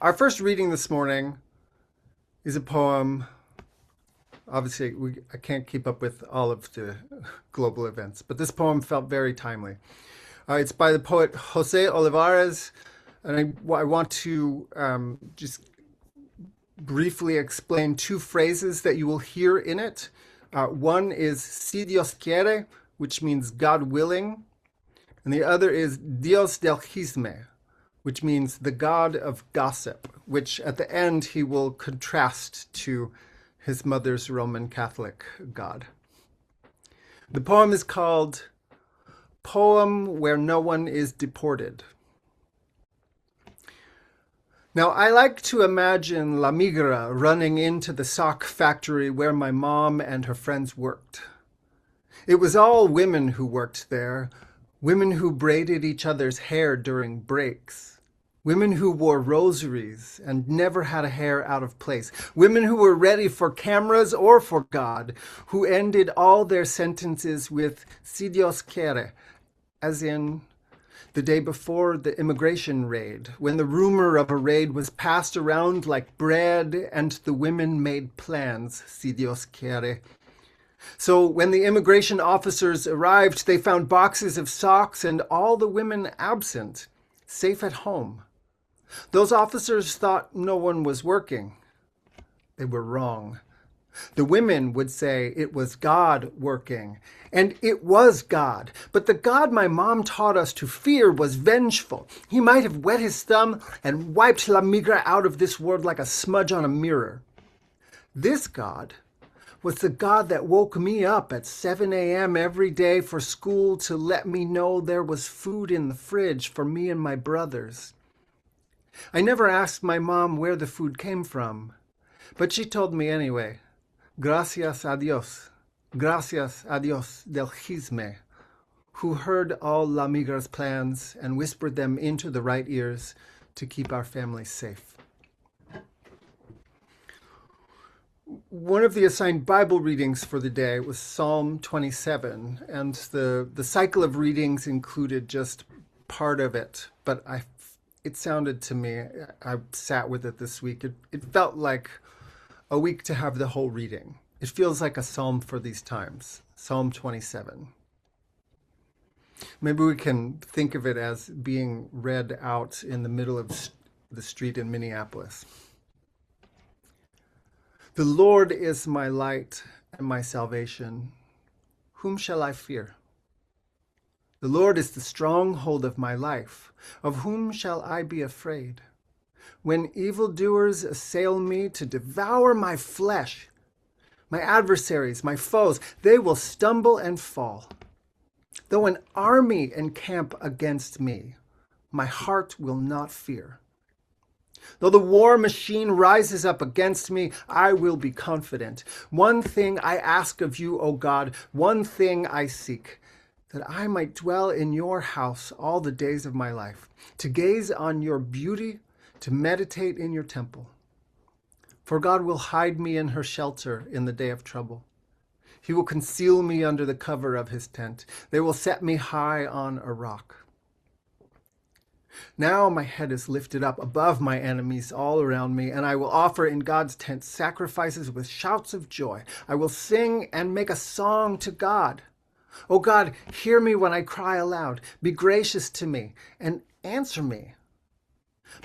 our first reading this morning is a poem. Obviously, I can't keep up with all of the global events, but this poem felt very timely. It's by the poet Jose Olivares, and I want to just briefly explain two phrases that you will hear in it. One is si Dios quiere, which means God willing, and the other is Dios del chisme, which means the God of gossip, which at the end he will contrast to his mother's Roman Catholic God. The poem is called Poem Where No One Is Deported. Now, I like to imagine La Migra running into the sock factory where my mom and her friends worked. It was all women who worked there, women who braided each other's hair during breaks, women who wore rosaries and never had a hair out of place, women who were ready for cameras or for God, who ended all their sentences with si Dios quiere, as in the day before the immigration raid, when the rumor of a raid was passed around like bread and the women made plans, si Dios quiere. So when the immigration officers arrived, they found boxes of socks and all the women absent, safe at home. Those officers thought no one was working. They were wrong. The women would say it was God working, and it was God. But the God my mom taught us to fear was vengeful. He might have wet his thumb and wiped La Migra out of this world like a smudge on a mirror. This God was the God that woke me up at 7 a.m. every day for school to let me know there was food in the fridge for me and my brothers. I never asked my mom where the food came from, but she told me anyway. Gracias a Dios del chisme, who heard all La Migra's plans and whispered them into the right ears to keep our family safe. One of the assigned Bible readings for the day was Psalm 27, and the cycle of readings included just part of it, but it sounded to me, I sat with it this week, it felt like a week to have the whole reading. It feels like a psalm for these times, Psalm 27. Maybe we can think of it as being read out in the middle of the street in Minneapolis. The Lord is my light and my salvation. Whom shall I fear? The Lord is the stronghold of my life. Of whom shall I be afraid? When evildoers assail me to devour my flesh, my adversaries, my foes, they will stumble and fall. Though an army encamp against me, my heart will not fear. Though the war machine rises up against me, I will be confident. One thing I ask of you, O God, one thing I seek, that I might dwell in your house all the days of my life, to gaze on your beauty, to meditate in your temple. For God will hide me in her shelter in the day of trouble. He will conceal me under the cover of his tent. They will set me high on a rock. Now my head is lifted up above my enemies all around me, and I will offer in God's tent sacrifices with shouts of joy. I will sing and make a song to God. O God, hear me when I cry aloud. Be gracious to me and answer me.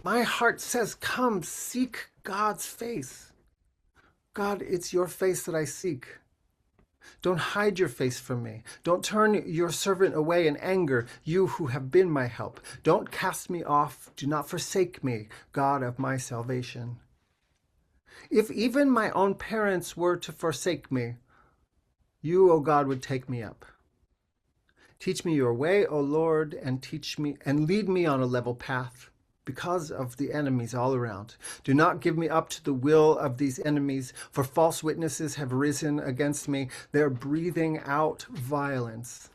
My heart says, come, seek God's face. God, it's your face that I seek. Don't hide your face from me. Don't turn your servant away in anger, you who have been my help. Don't cast me off. Do not forsake me, God of my salvation. If even my own parents were to forsake me, you, O God, would take me up. Teach me your way, O Lord, and lead me on a level path because of the enemies all around. Do not give me up to the will of these enemies, for false witnesses have risen against me. They're breathing out violence.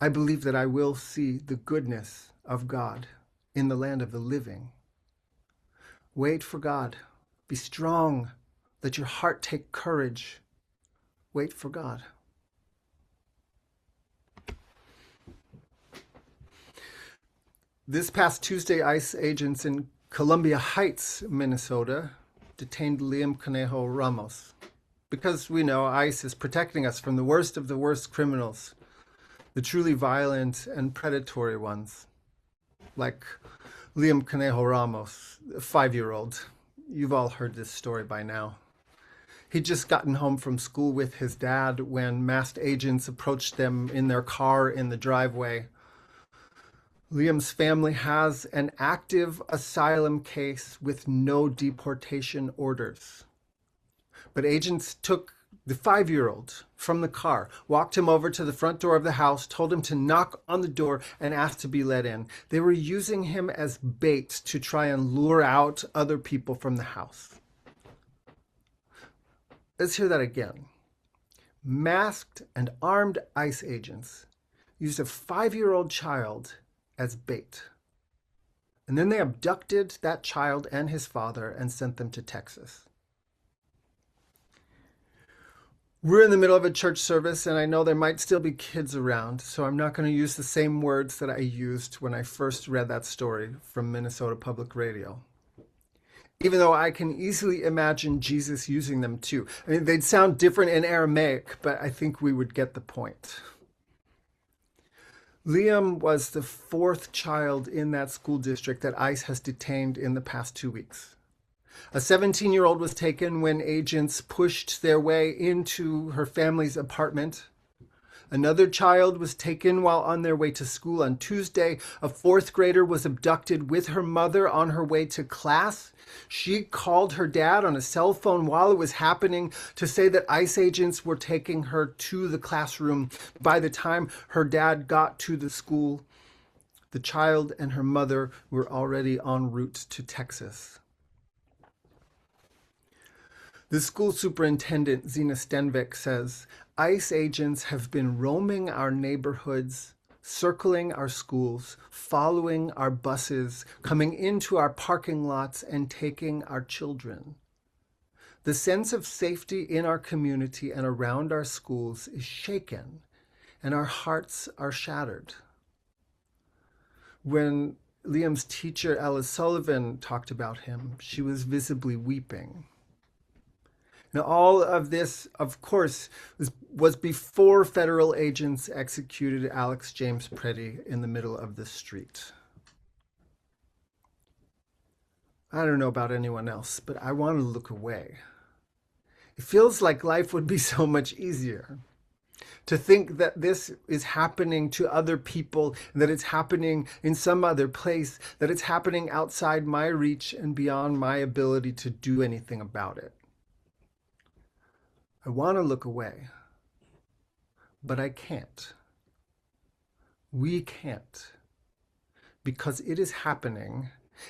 I believe that I will see the goodness of God in the land of the living. Wait for God. Be strong. Let your heart take courage. Wait for God. This past Tuesday, ICE agents in Columbia Heights, Minnesota, detained Liam Conejo Ramos because we know ICE is protecting us from the worst of the worst criminals, the truly violent and predatory ones, like Liam Conejo Ramos, a 5-year-old. You've all heard this story by now. He'd just gotten home from school with his dad when masked agents approached them in their car in the driveway. Liam's family has an active asylum case with no deportation orders. But agents took the 5-year-old from the car, walked him over to the front door of the house, told him to knock on the door, and asked to be let in. They were using him as bait to try and lure out other people from the house. Let's hear that again. Masked and armed ICE agents used a 5-year-old child as bait. And then they abducted that child and his father and sent them to Texas. We're in the middle of a church service, and I know there might still be kids around, so I'm not going to use the same words that I used when I first read that story from Minnesota Public Radio. Even though I can easily imagine Jesus using them too. I mean, they'd sound different in Aramaic, but I think we would get the point. Liam was the 4th child in that school district that ICE has detained in the past 2 weeks. A 17-year-old was taken when agents pushed their way into her family's apartment. Another child was taken while on their way to school on Tuesday. A 4th grader was abducted with her mother on her way to class. She called her dad on a cell phone while it was happening to say that ICE agents were taking her to the classroom. By the time her dad got to the school, the child and her mother were already en route to Texas. The school superintendent, Zina Stenvik, says, ICE agents have been roaming our neighborhoods, circling our schools, following our buses, coming into our parking lots, and taking our children. The sense of safety in our community and around our schools is shaken, and our hearts are shattered. When Liam's teacher, Alice Sullivan, talked about him, she was visibly weeping. Now, all of this, of course, was before federal agents executed Alex James Preddy in the middle of the street. I don't know about anyone else, but I want to look away. It feels like life would be so much easier. To think that this is happening to other people, that it's happening in some other place, that it's happening outside my reach and beyond my ability to do anything about it. I want to look away, but I can't. We can't, because it is happening,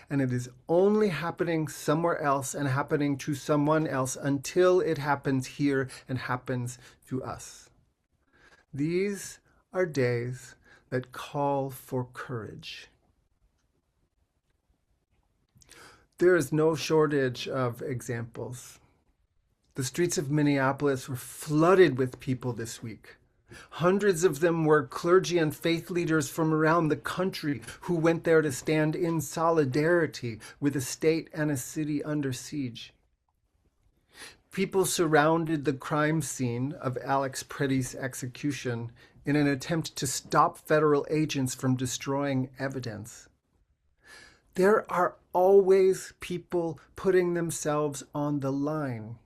and it is only happening somewhere else and happening to someone else until it happens here and happens to us. These are days that call for courage. There is no shortage of examples. The streets of Minneapolis were flooded with people this week. Hundreds of them were clergy and faith leaders from around the country who went there to stand in solidarity with a state and a city under siege. People surrounded the crime scene of Alex Preddy's execution in an attempt to stop federal agents from destroying evidence. There are always people putting themselves on the line.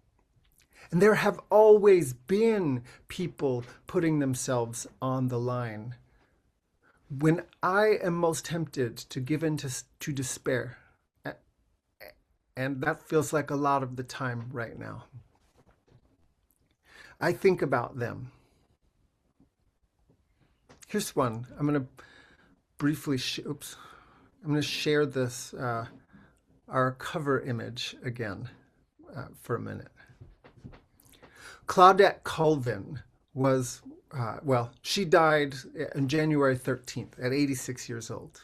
And there have always been people putting themselves on the line. When I am most tempted to give in to despair, and that feels like a lot of the time right now, I think about them. Here's one. I'm going to briefly, I'm going to share this, our cover image again for a minute. Claudette Colvin was, she died on January 13th at 86 years old.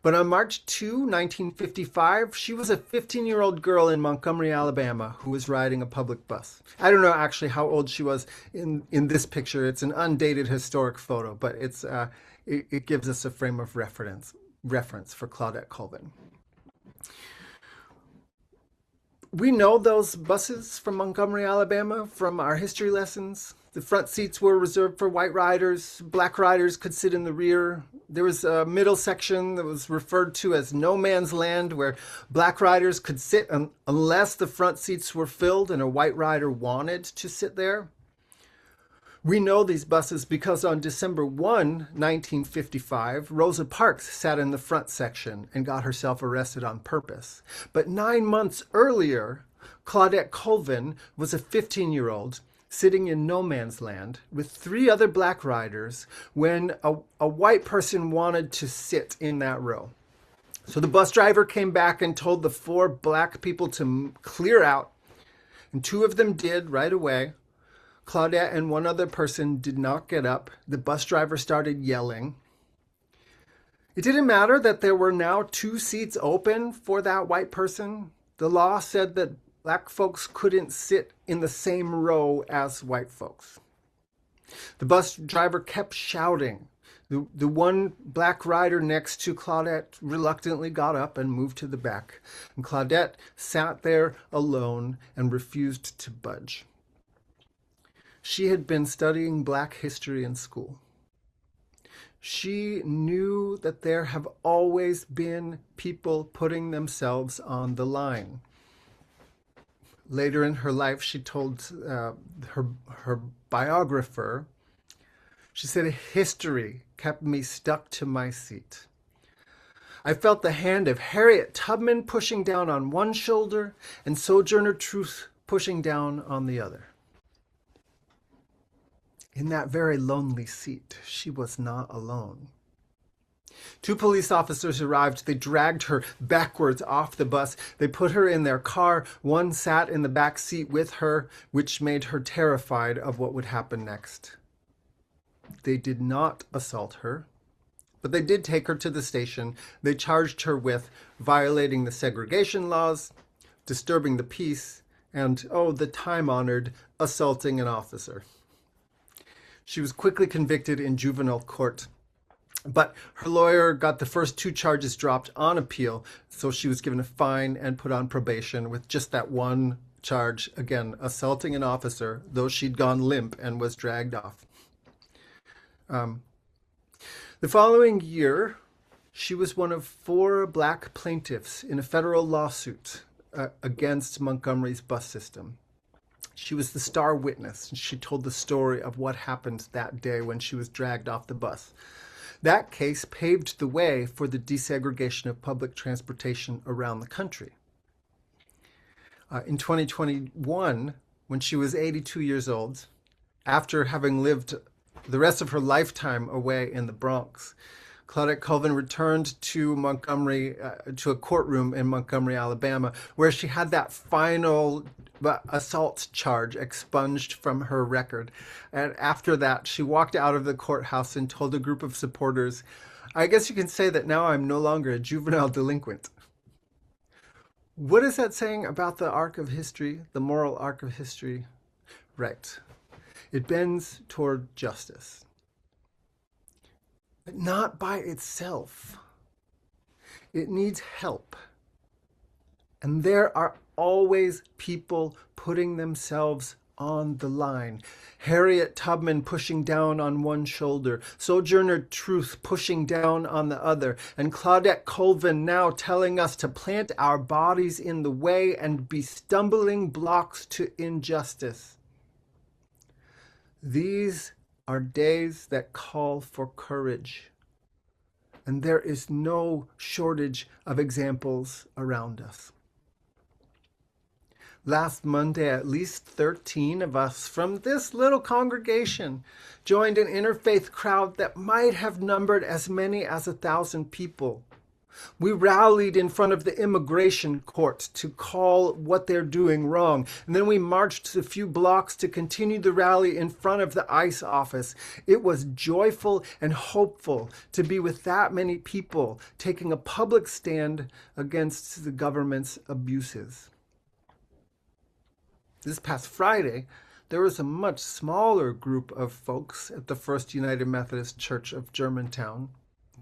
But on March 2, 1955, she was a 15-year-old girl in Montgomery, Alabama, who was riding a public bus. I don't know actually how old she was in this picture. It's an undated historic photo, but it gives us a frame of reference. reference for Claudette Colvin. We know those buses from Montgomery, Alabama, from our history lessons. The front seats were reserved for white riders. Black riders could sit in the rear. There was a middle section that was referred to as no man's land, where black riders could sit unless the front seats were filled and a white rider wanted to sit there. We know these buses because on December 1, 1955, Rosa Parks sat in the front section and got herself arrested on purpose. But 9 months earlier, Claudette Colvin was a 15-year-old sitting in no man's land with 3 other black riders when a white person wanted to sit in that row. So the bus driver came back and told the 4 black people to clear out, and 2 of them did right away. Claudette and 1 other person did not get up. The bus driver started yelling. It didn't matter that there were now 2 seats open for that white person. The law said that black folks couldn't sit in the same row as white folks. The bus driver kept shouting. The one black rider next to Claudette reluctantly got up and moved to the back. And Claudette sat there alone and refused to budge. She had been studying black history in school. She knew that there have always been people putting themselves on the line. Later in her life, she told her biographer, she said, "History kept me stuck to my seat. I felt the hand of Harriet Tubman pushing down on one shoulder and Sojourner Truth pushing down on the other." In that very lonely seat, she was not alone. 2 police officers arrived. They dragged her backwards off the bus. They put her in their car. 1 sat in the back seat with her, which made her terrified of what would happen next. They did not assault her, but they did take her to the station. They charged her with violating the segregation laws, disturbing the peace, and, the time-honored assaulting an officer. She was quickly convicted in juvenile court, but her lawyer got the first 2 charges dropped on appeal, so she was given a fine and put on probation with just that 1 charge, again, assaulting an officer, though she'd gone limp and was dragged off. The following year, she was one of 4 black plaintiffs in a federal lawsuit against Montgomery's bus system. She was the star witness, and she told the story of what happened that day when she was dragged off the bus. That case paved the way for the desegregation of public transportation around the country. In 2021, when she was 82 years old, after having lived the rest of her lifetime away in the Bronx, Claudette Colvin returned to Montgomery, to a courtroom in Montgomery, Alabama, where she had that final assault charge expunged from her record. And after that, she walked out of the courthouse and told a group of supporters, "I guess you can say that now I'm no longer a juvenile delinquent." What is that saying about the arc of history, the moral arc of history? Right. It bends toward justice. But not by itself. It needs help. And there are always people putting themselves on the line. Harriet Tubman pushing down on one shoulder, Sojourner Truth pushing down on the other, and Claudette Colvin now telling us to plant our bodies in the way and be stumbling blocks to injustice. These are days that call for courage, and there is no shortage of examples around us. Last Monday, at least 13 of us from this little congregation joined an interfaith crowd that might have numbered as many as 1,000 people. We rallied in front of the immigration court to call what they're doing wrong, and then we marched a few blocks to continue the rally in front of the ICE office. It was joyful and hopeful to be with that many people taking a public stand against the government's abuses. This past Friday, there was a much smaller group of folks at the First United Methodist Church of Germantown.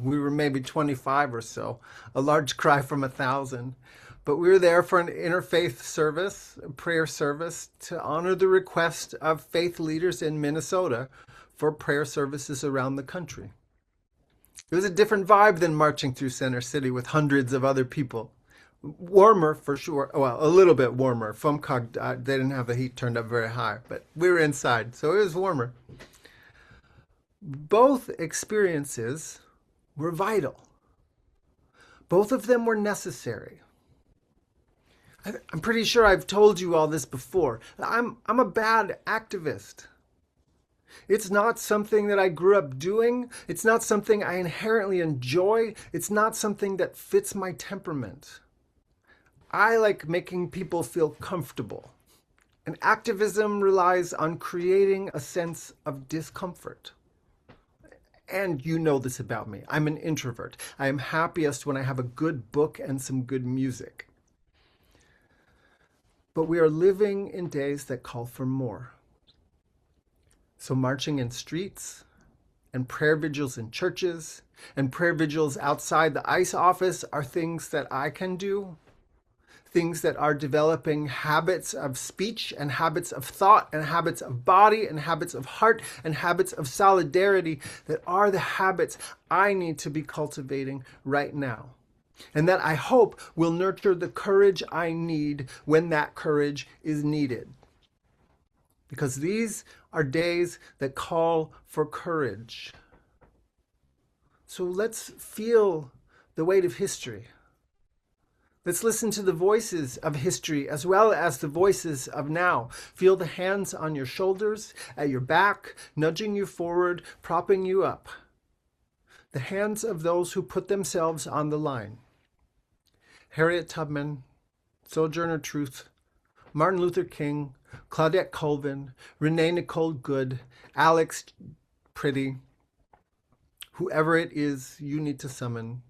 We were maybe 25 or so, a large cry from 1,000. But we were there for an interfaith service, a prayer service, to honor the request of faith leaders in Minnesota for prayer services around the country. It was a different vibe than marching through Center City with hundreds of other people. Warmer for sure. Well, a little bit warmer. FOMCOG, they didn't have the heat turned up very high, but we were inside, so it was warmer. Both experiences were vital. Both of them were necessary. I'm pretty sure I've told you all this before. I'm a bad activist. It's not something that I grew up doing. It's not something I inherently enjoy. It's not something that fits my temperament. I like making people feel comfortable. And activism relies on creating a sense of discomfort. And you know this about me. I'm an introvert. I am happiest when I have a good book and some good music. But we are living in days that call for more. So marching in streets and prayer vigils in churches and prayer vigils outside the ICE office are things that I can do, things that are developing habits of speech and habits of thought and habits of body and habits of heart and habits of solidarity that are the habits I need to be cultivating right now. And that I hope will nurture the courage I need when that courage is needed. Because these are days that call for courage. So let's feel the weight of history. Let's listen to the voices of history as well as the voices of now. Feel the hands on your shoulders, at your back, nudging you forward, propping you up. The hands of those who put themselves on the line. Harriet Tubman, Sojourner Truth, Martin Luther King, Claudette Colvin, Renee Nicole Good, Alex Pretty, whoever it is you need to summon,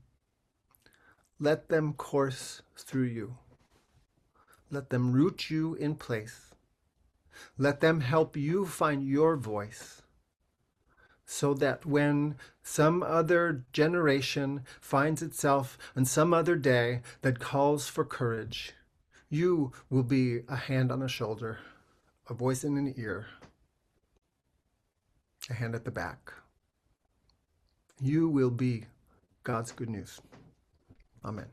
let them course through you. Let them root you in place. Let them help you find your voice so that when some other generation finds itself on some other day that calls for courage, you will be a hand on a shoulder, a voice in an ear, a hand at the back. You will be God's good news. Amen.